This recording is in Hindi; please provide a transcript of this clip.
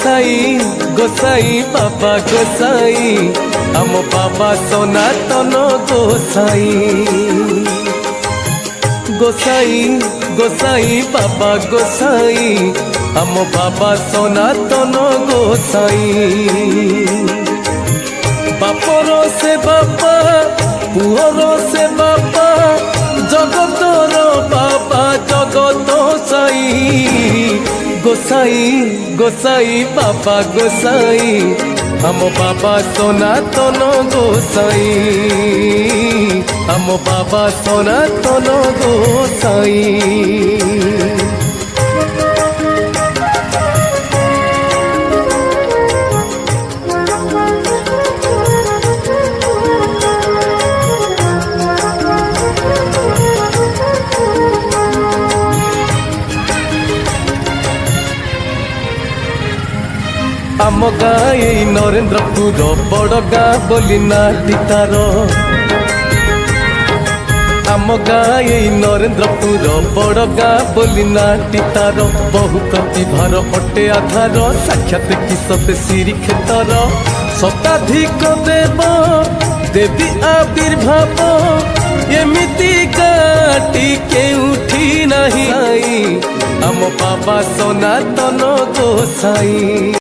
गोसाई गोसाई बाबा गोसाई आम बाबा सनातन गोसाई गोसाई गोसाई बाबा गोसाई आम बाबा सनातन गोसाई बापर से बाबा पुअर से बाबा जगतर बाबा जगत साई गोसाई गोसाई बाबा गोसाई हम बाबा सनातन गोसाई हम बाबा सनातन गोसाई। आम गाँ नरेन्द्रपुर बड़ गाँ बोली नाटी तार आम गाँ नरेन्द्रपुर बड़ गाँ बोली नाटी तार बहु प्रतिभार अटे आधार साक्षात किसते श्री क्षेत्र शताधिक देव देवी आविर्भाव एमिति गाटी केउठी नहीं आम बाबा सनातन गोसाई।